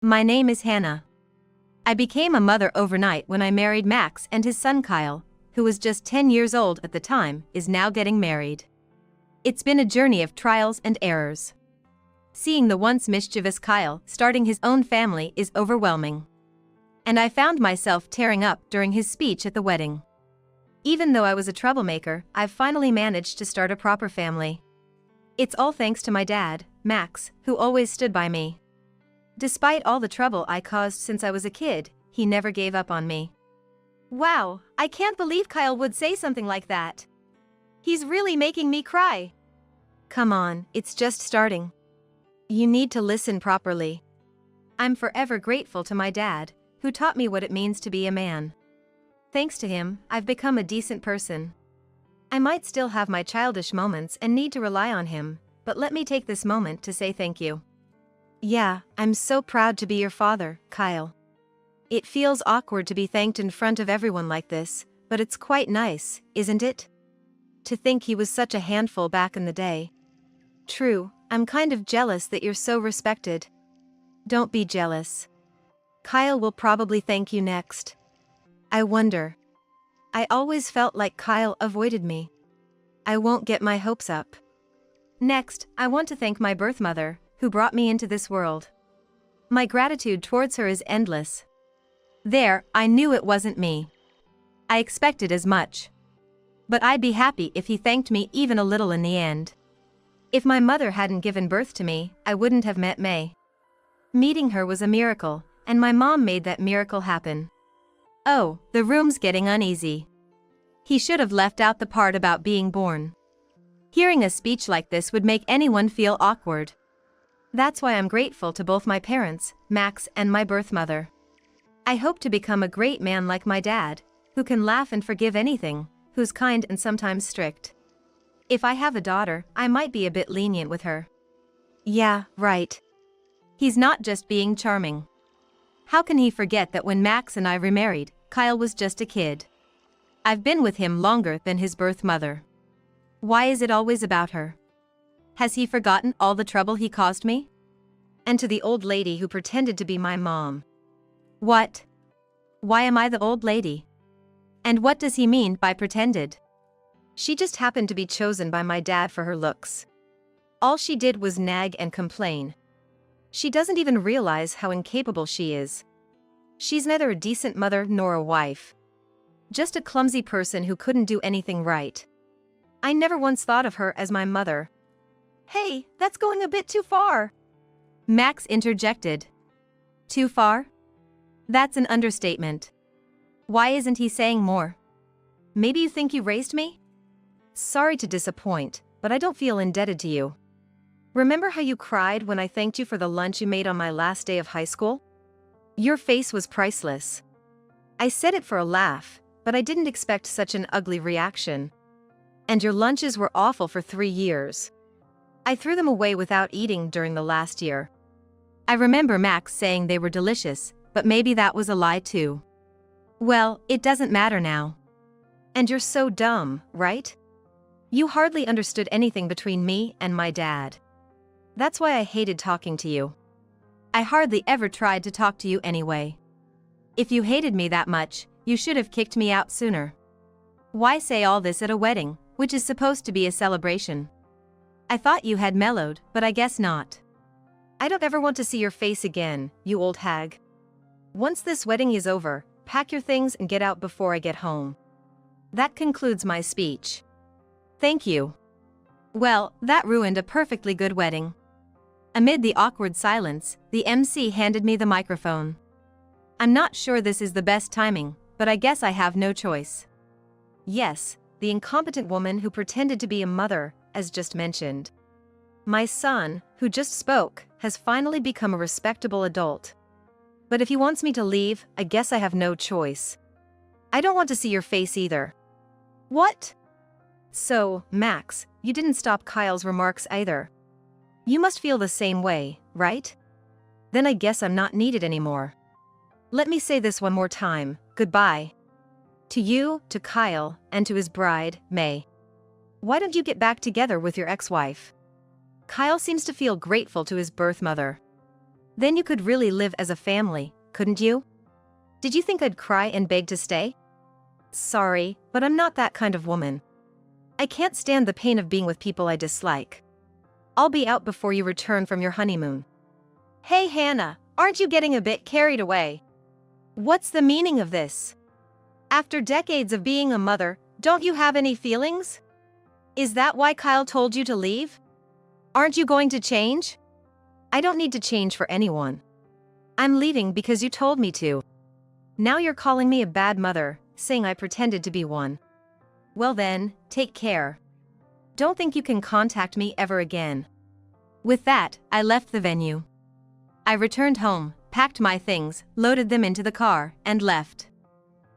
My name is Hannah. I became a mother overnight when I married Max, and his son Kyle, who was just 10 years old at the time, is now getting married. It's been a journey of trials and errors. Seeing the once mischievous Kyle starting his own family is overwhelming. And I found myself tearing up during his speech at the wedding. Even though I was a troublemaker, I've finally managed to start a proper family. It's all thanks to my dad, Max, who always stood by me. Despite all the trouble I caused since I was a kid, he never gave up on me. Wow, I can't believe Kyle would say something like that. He's really making me cry. Come on, it's just starting. You need to listen properly. I'm forever grateful to my dad, who taught me what it means to be a man. Thanks to him, I've become a decent person. I might still have my childish moments and need to rely on him, but let me take this moment to say thank you. Yeah, I'm so proud to be your father, Kyle. It feels awkward to be thanked in front of everyone like this, but it's quite nice, isn't it? To think he was such a handful back in the day. True, I'm kind of jealous that you're so respected. Don't be jealous. Kyle will probably thank you next. I wonder. I always felt like Kyle avoided me. I won't get my hopes up. Next, I want to thank my birth mother, who brought me into this world. My gratitude towards her is endless. There, I knew it wasn't me. I expected as much. But I'd be happy if he thanked me even a little in the end. If my mother hadn't given birth to me, I wouldn't have met May. Meeting her was a miracle, and my mom made that miracle happen. Oh, the room's getting uneasy. He should have left out the part about being born. Hearing a speech like this would make anyone feel awkward. That's why I'm grateful to both my parents, Max and my birth mother. I hope to become a great man like my dad, who can laugh and forgive anything, who's kind and sometimes strict. If I have a daughter, I might be a bit lenient with her. Yeah, right. He's not just being charming. How can he forget that when Max and I remarried, Kyle was just a kid? I've been with him longer than his birth mother. Why is it always about her? Has he forgotten all the trouble he caused me? And to the old lady who pretended to be my mom. What? Why am I the old lady? And what does he mean by pretended? She just happened to be chosen by my dad for her looks. All she did was nag and complain. She doesn't even realize how incapable she is. She's neither a decent mother nor a wife. Just a clumsy person who couldn't do anything right. I never once thought of her as my mother. Hey, that's going a bit too far. Max interjected. Too far? That's an understatement. Why isn't he saying more? Maybe you think you raised me? Sorry to disappoint, but I don't feel indebted to you. Remember how you cried when I thanked you for the lunch you made on my last day of high school? Your face was priceless. I said it for a laugh, but I didn't expect such an ugly reaction. And your lunches were awful for 3 years. I threw them away without eating during the last year. I remember Max saying they were delicious, but maybe that was a lie too. Well, it doesn't matter now. And you're so dumb, right? You hardly understood anything between me and my dad. That's why I hated talking to you. I hardly ever tried to talk to you anyway. If you hated me that much, you should have kicked me out sooner. Why say all this at a wedding, which is supposed to be a celebration? I thought you had mellowed, but I guess not. I don't ever want to see your face again, you old hag. Once this wedding is over, pack your things and get out before I get home. That concludes my speech. Thank you. Well, that ruined a perfectly good wedding. Amid the awkward silence, the MC handed me the microphone. I'm not sure this is the best timing, but I guess I have no choice. Yes, the incompetent woman who pretended to be a mother, as just mentioned. My son, who just spoke, has finally become a respectable adult. But if he wants me to leave, I guess I have no choice. I don't want to see your face either. What? So, Max, you didn't stop Kyle's remarks either. You must feel the same way, right? Then I guess I'm not needed anymore. Let me say this one more time, goodbye. To you, to Kyle, and to his bride, May. Why don't you get back together with your ex-wife? Kyle seems to feel grateful to his birth mother. Then you could really live as a family, couldn't you? Did you think I'd cry and beg to stay? Sorry, but I'm not that kind of woman. I can't stand the pain of being with people I dislike. I'll be out before you return from your honeymoon. Hey Hannah, aren't you getting a bit carried away? What's the meaning of this? After decades of being a mother, don't you have any feelings? Is that why Kyle told you to leave? Aren't you going to change? I don't need to change for anyone. I'm leaving because you told me to. Now you're calling me a bad mother, saying I pretended to be one. Well then, take care. Don't think you can contact me ever again. With that, I left the venue. I returned home, packed my things, loaded them into the car, and left.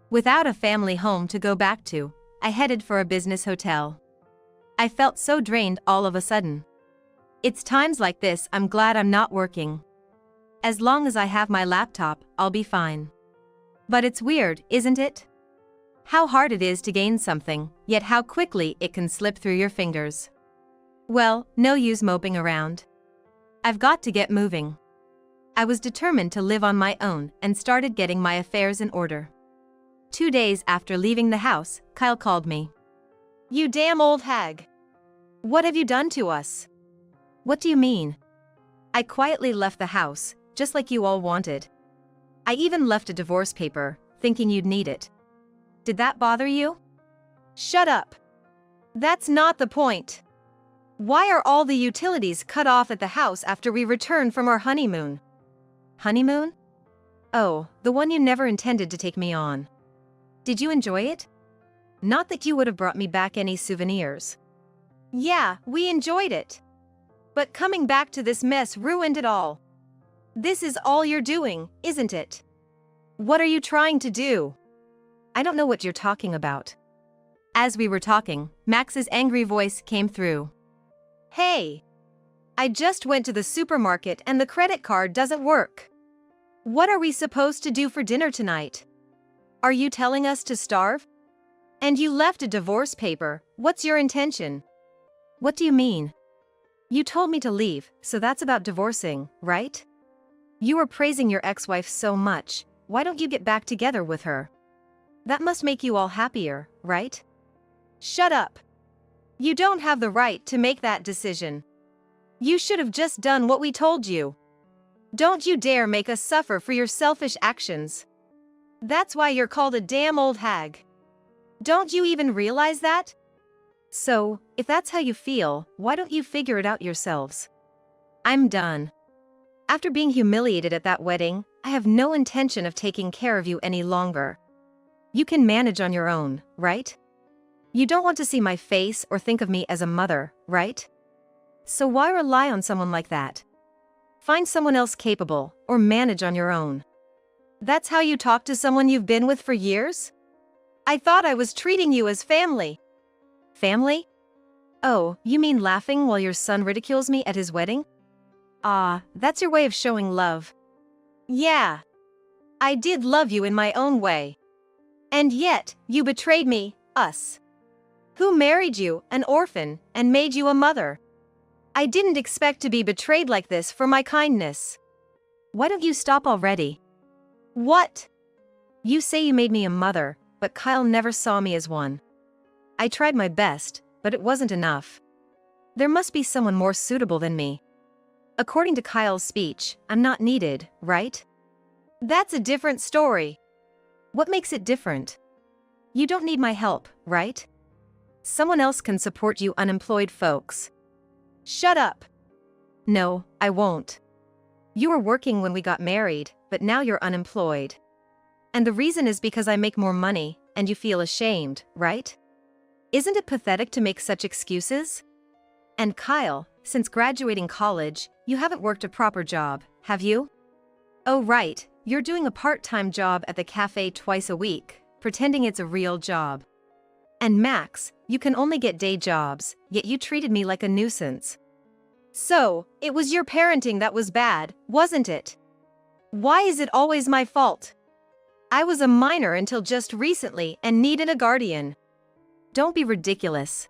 Without a family home to go back to, I headed for a business hotel. I felt so drained all of a sudden. It's times like this I'm glad I'm not working. As long as I have my laptop, I'll be fine. But it's weird, isn't it? How hard it is to gain something, yet how quickly it can slip through your fingers. Well, no use moping around. I've got to get moving. I was determined to live on my own and started getting my affairs in order. 2 days after leaving the house, Kyle called me. You damn old hag. What have you done to us? What do you mean? I quietly left the house, just like you all wanted. I even left a divorce paper, thinking you'd need it. Did that bother you? Shut up. That's not the point. Why are all the utilities cut off at the house after we return from our honeymoon? Honeymoon? Oh, the one you never intended to take me on. Did you enjoy it? Not that you would have brought me back any souvenirs. Yeah, we enjoyed it. But coming back to this mess ruined it all. This is all you're doing, isn't it? What are you trying to do? I don't know what you're talking about. As we were talking, Max's angry voice came through. Hey! I just went to the supermarket and the credit card doesn't work. What are we supposed to do for dinner tonight? Are you telling us to starve? And you left a divorce paper, what's your intention? What do you mean? You told me to leave, so that's about divorcing, right? You were praising your ex-wife so much, why don't you get back together with her? That must make you all happier, right? Shut up. You don't have the right to make that decision. You should have just done what we told you. Don't you dare make us suffer for your selfish actions. That's why you're called a damn old hag. Don't you even realize that? So, if that's how you feel, why don't you figure it out yourselves? I'm done. After being humiliated at that wedding, I have no intention of taking care of you any longer. You can manage on your own, right? You don't want to see my face or think of me as a mother, right? So why rely on someone like that? Find someone else capable, or manage on your own. That's how you talk to someone you've been with for years? I thought I was treating you as family. Family? Oh, you mean laughing while your son ridicules me at his wedding? Ah, that's your way of showing love. Yeah. I did love you in my own way. And yet, you betrayed me, us. Who married you, an orphan, and made you a mother? I didn't expect to be betrayed like this for my kindness. Why don't you stop already? What? You say you made me a mother, but Kyle never saw me as one. I tried my best, but it wasn't enough. There must be someone more suitable than me. According to Kyle's speech, I'm not needed, right? That's a different story. What makes it different? You don't need my help, right? Someone else can support you unemployed folks. Shut up. No, I won't. You were working when we got married, but now you're unemployed. And the reason is because I make more money, and you feel ashamed, right? Isn't it pathetic to make such excuses? And Kyle, since graduating college, you haven't worked a proper job, have you? Oh right, you're doing a part-time job at the cafe twice a week, pretending it's a real job. And Max, you can only get day jobs, yet you treated me like a nuisance. So, it was your parenting that was bad, wasn't it? Why is it always my fault? I was a minor until just recently and needed a guardian. Don't be ridiculous.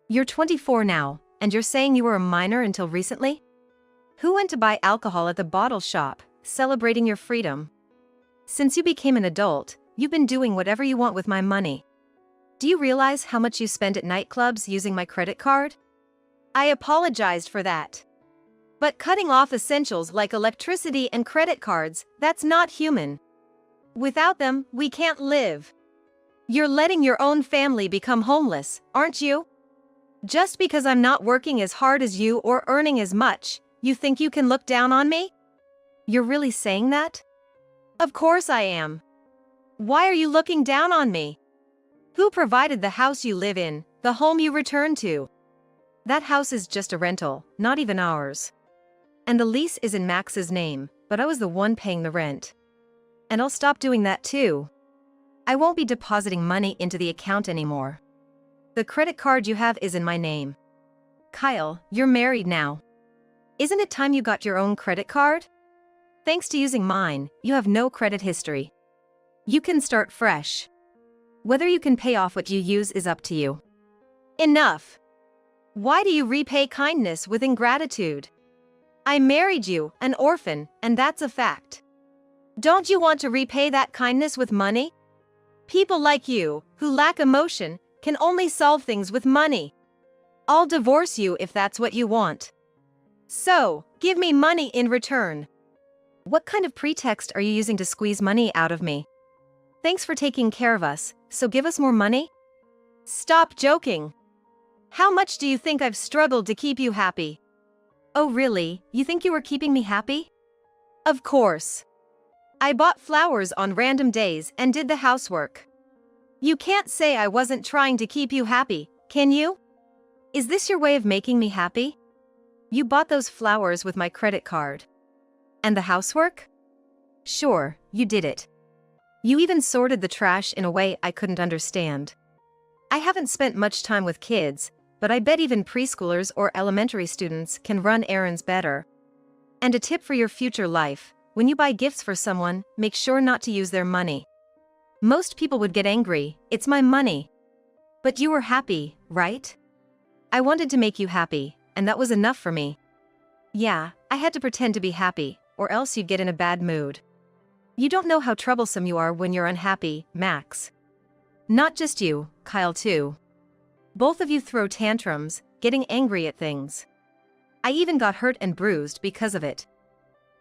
You're 24 now, and you're saying you were a minor until recently? Who went to buy alcohol at the bottle shop, celebrating your freedom? Since you became an adult, you've been doing whatever you want with my money. Do you realize how much you spend at nightclubs using my credit card? I apologized for that. But cutting off essentials like electricity and credit cards, that's not human. Without them, we can't live. You're letting your own family become homeless, aren't you? Just because I'm not working as hard as you or earning as much, you think you can look down on me? You're really saying that? Of course I am. Why are you looking down on me? Who provided the house you live in, the home you return to? That house is just a rental, not even ours. And the lease is in Max's name, but I was the one paying the rent. And I'll stop doing that too. I won't be depositing money into the account anymore. The credit card you have is in my name. Kyle, you're married now. Isn't it time you got your own credit card? Thanks to using mine, you have no credit history. You can start fresh. Whether you can pay off what you use is up to you. Enough! Why do you repay kindness with ingratitude? I married you, an orphan, and that's a fact. Don't you want to repay that kindness with money? People like you, who lack emotion, can only solve things with money. I'll divorce you if that's what you want. So, give me money in return. What kind of pretext are you using to squeeze money out of me? Thanks for taking care of us, so give us more money? Stop joking. How much do you think I've struggled to keep you happy? Oh really, you think you were keeping me happy? Of course. I bought flowers on random days and did the housework. You can't say I wasn't trying to keep you happy, can you? Is this your way of making me happy? You bought those flowers with my credit card. And the housework? Sure, you did it. You even sorted the trash in a way I couldn't understand. I haven't spent much time with kids, but I bet even preschoolers or elementary students can run errands better. And a tip for your future life: when you buy gifts for someone, make sure not to use their money. Most people would get angry, it's my money. But you were happy, right? I wanted to make you happy, and that was enough for me. Yeah, I had to pretend to be happy, or else you'd get in a bad mood. You don't know how troublesome you are when you're unhappy, Max. Not just you, Kyle too. Both of you throw tantrums, getting angry at things. I even got hurt and bruised because of it.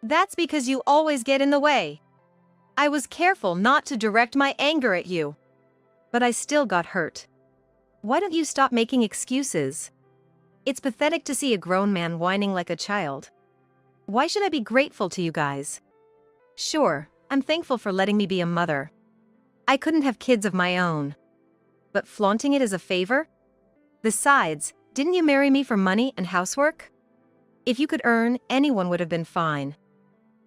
That's because you always get in the way. I was careful not to direct my anger at you. But I still got hurt. Why don't you stop making excuses? It's pathetic to see a grown man whining like a child. Why should I be grateful to you guys? Sure, I'm thankful for letting me be a mother. I couldn't have kids of my own. But flaunting it as a favor? Besides, didn't you marry me for money and housework? If you could earn, anyone would have been fine.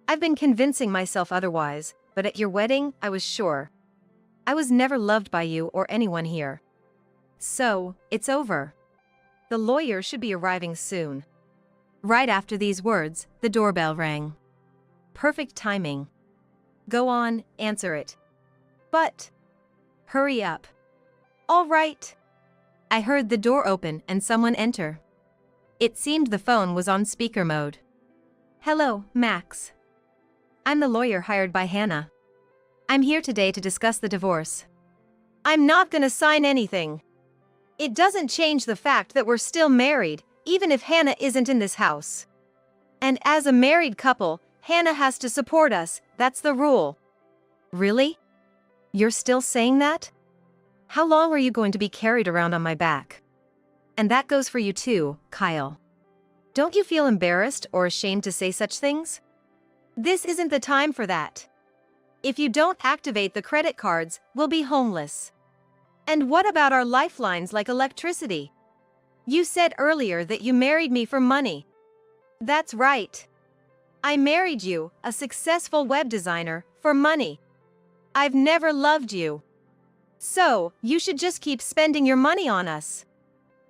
I've been convincing myself otherwise, but at your wedding, I was sure. I was never loved by you or anyone here. So, it's over. The lawyer should be arriving soon. Right after these words, the doorbell rang. Perfect timing. Go on, answer it. But, hurry up. All right. I heard the door open and someone enter. It seemed the phone was on speaker mode. Hello, Max. I'm the lawyer hired by Hannah. I'm here today to discuss the divorce. I'm not gonna sign anything. It doesn't change the fact that we're still married, even if Hannah isn't in this house. And as a married couple, Hannah has to support us, that's the rule. Really? You're still saying that? How long are you going to be carried around on my back? And that goes for you too, Kyle. Don't you feel embarrassed or ashamed to say such things? This isn't the time for that. If you don't activate the credit cards, we'll be homeless. And what about our lifelines like electricity? You said earlier that you married me for money. That's right. I married you, a successful web designer, for money. I've never loved you. So, you should just keep spending your money on us.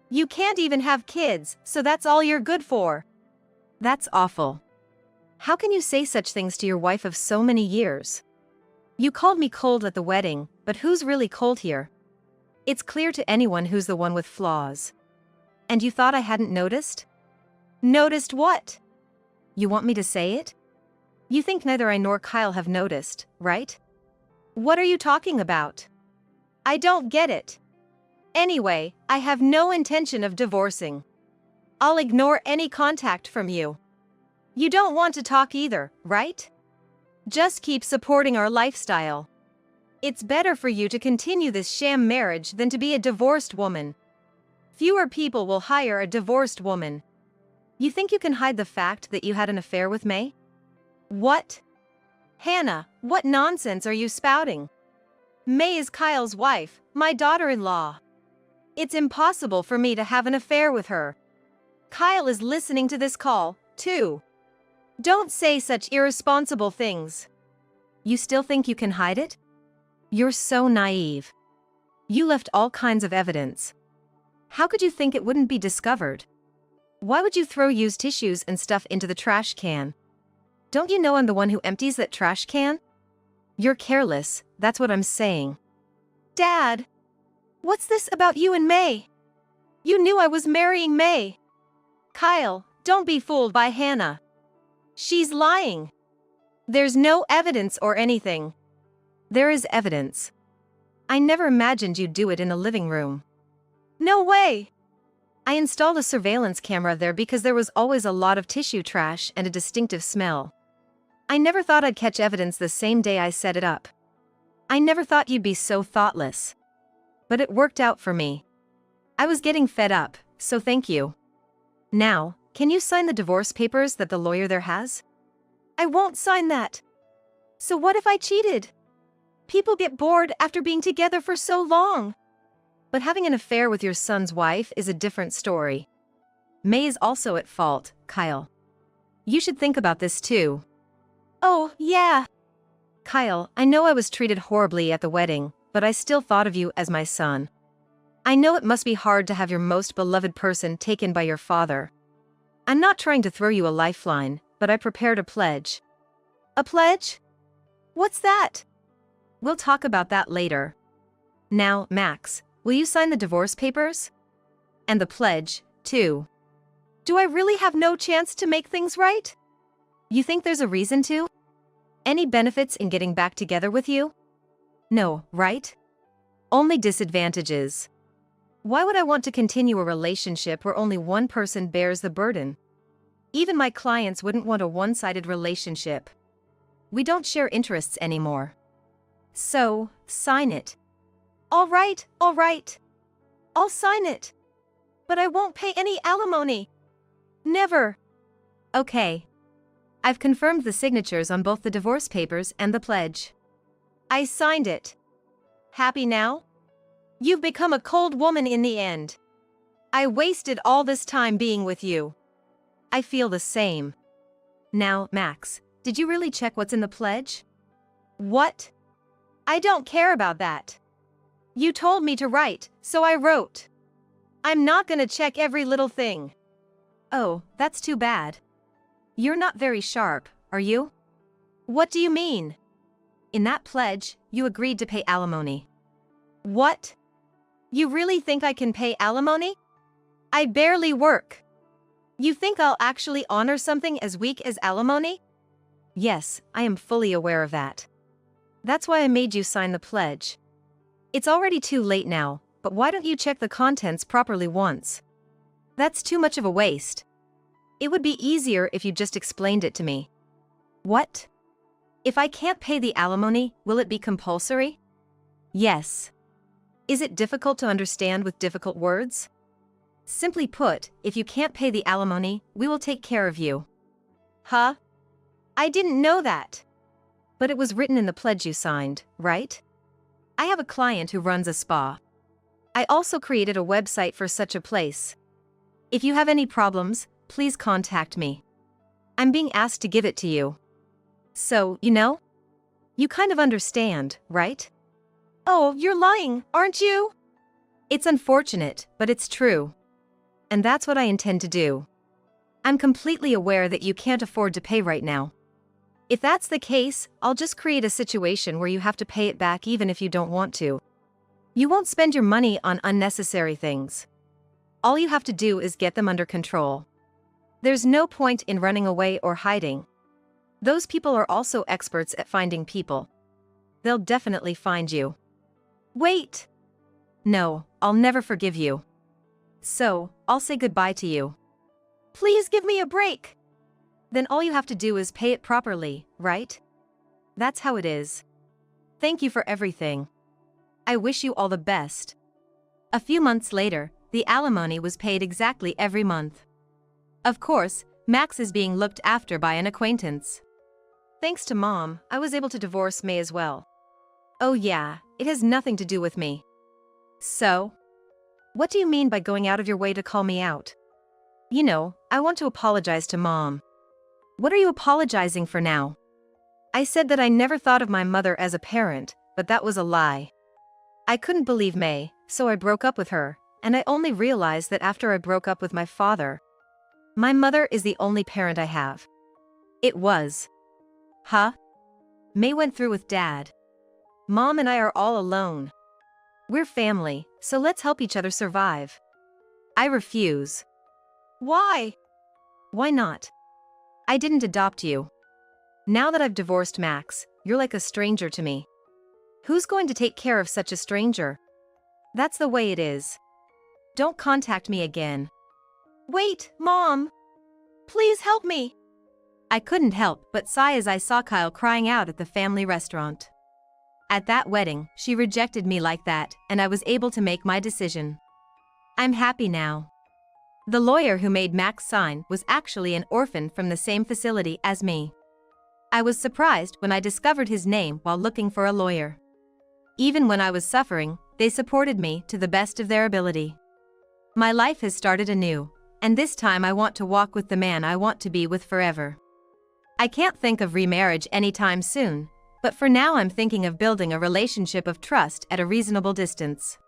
You can't even have kids, so that's all you're good for. That's awful. How can you say such things to your wife of so many years? You called me cold at the wedding, but who's really cold here? It's clear to anyone who's the one with flaws. And you thought I hadn't noticed? Noticed what? You want me to say it? You think neither I nor Kyle have noticed, right? What are you talking about? I don't get it. Anyway, I have no intention of divorcing. I'll ignore any contact from you. You don't want to talk either, right? Just keep supporting our lifestyle. It's better for you to continue this sham marriage than to be a divorced woman. Fewer people will hire a divorced woman. You think you can hide the fact that you had an affair with May? What? Hannah, what nonsense are you spouting? May is Kyle's wife, my daughter-in-law. It's impossible for me to have an affair with her. Kyle is listening to this call, too. Don't say such irresponsible things. You still think you can hide it? You're so naive. You left all kinds of evidence. How could you think it wouldn't be discovered? Why would you throw used tissues and stuff into the trash can? Don't you know I'm the one who empties that trash can? You're careless, that's what I'm saying. Dad! What's this about you and May? You knew I was marrying May. Kyle, don't be fooled by Hannah. She's lying. There's no evidence or anything. There is evidence. I never imagined you'd do it in a living room. No way! I installed a surveillance camera there because there was always a lot of tissue trash and a distinctive smell. I never thought I'd catch evidence the same day I set it up. I never thought you'd be so thoughtless. But it worked out for me. I was getting fed up, so thank you. Now, can you sign the divorce papers that the lawyer there has? I won't sign that. So what if I cheated? People get bored after being together for so long. But having an affair with your son's wife is a different story. May is also at fault, Kyle. You should think about this too. Oh, yeah. Kyle, I know I was treated horribly at the wedding, but I still thought of you as my son. I know it must be hard to have your most beloved person taken by your father. I'm not trying to throw you a lifeline, but I prepared a pledge. A pledge? What's that? We'll talk about that later. Now, Max, will you sign the divorce papers? And the pledge, too. Do I really have no chance to make things right? You think there's a reason to? Any benefits in getting back together with you? No, right? Only disadvantages. Why would I want to continue a relationship where only one person bears the burden? Even my clients wouldn't want a one-sided relationship. We don't share interests anymore. So, sign it. All right, all right. I'll sign it. But I won't pay any alimony. Never. Okay. I've confirmed the signatures on both the divorce papers and the pledge. I signed it. Happy now? You've become a cold woman in the end. I wasted all this time being with you. I feel the same. Now, Max, did you really check what's in the pledge? What? I don't care about that. You told me to write, so I wrote. I'm not gonna check every little thing. Oh, that's too bad. You're not very sharp, are you? What do you mean? In that pledge, you agreed to pay alimony. What? You really think I can pay alimony? I barely work. You think I'll actually honor something as weak as alimony? Yes, I am fully aware of that. That's why I made you sign the pledge. It's already too late now, but why don't you check the contents properly once? That's too much of a waste. It would be easier if you just explained it to me. What? If I can't pay the alimony, will it be compulsory? Yes. Is it difficult to understand with difficult words? Simply put, if you can't pay the alimony, we will take care of you. Huh? I didn't know that. But it was written in the pledge you signed, right? I have a client who runs a spa. I also created a website for such a place. If you have any problems, please contact me. I'm being asked to give it to you. So, you know? You kind of understand, right? Oh, you're lying, aren't you? It's unfortunate, but it's true. And that's what I intend to do. I'm completely aware that you can't afford to pay right now. If that's the case, I'll just create a situation where you have to pay it back even if you don't want to. You won't spend your money on unnecessary things. All you have to do is get them under control. There's no point in running away or hiding. Those people are also experts at finding people. They'll definitely find you. Wait! No, I'll never forgive you. So, I'll say goodbye to you. Please give me a break! Then all you have to do is pay it properly, right? That's how it is. Thank you for everything. I wish you all the best. A few months later, the alimony was paid exactly every month. Of course, Max is being looked after by an acquaintance. Thanks to Mom, I was able to divorce May as well. Oh yeah, it has nothing to do with me. So? What do you mean by going out of your way to call me out? You know, I want to apologize to Mom. What are you apologizing for now? I said that I never thought of my mother as a parent, but that was a lie. I couldn't believe May, so I broke up with her, and I only realized that after I broke up with my father. My mother is the only parent I have. It was. Huh? May went through with Dad. Mom and I are all alone. We're family, so let's help each other survive. I refuse. Why? Why not? I didn't adopt you. Now that I've divorced Max, you're like a stranger to me. Who's going to take care of such a stranger? That's the way it is. Don't contact me again. Wait, Mom! Please help me! I couldn't help but sigh as I saw Kyle crying out at the family restaurant. At that wedding, she rejected me like that, and I was able to make my decision. I'm happy now. The lawyer who made Max sign was actually an orphan from the same facility as me. I was surprised when I discovered his name while looking for a lawyer. Even when I was suffering, they supported me to the best of their ability. My life has started anew, and this time I want to walk with the man I want to be with forever. I can't think of remarriage anytime soon, but for now I'm thinking of building a relationship of trust at a reasonable distance.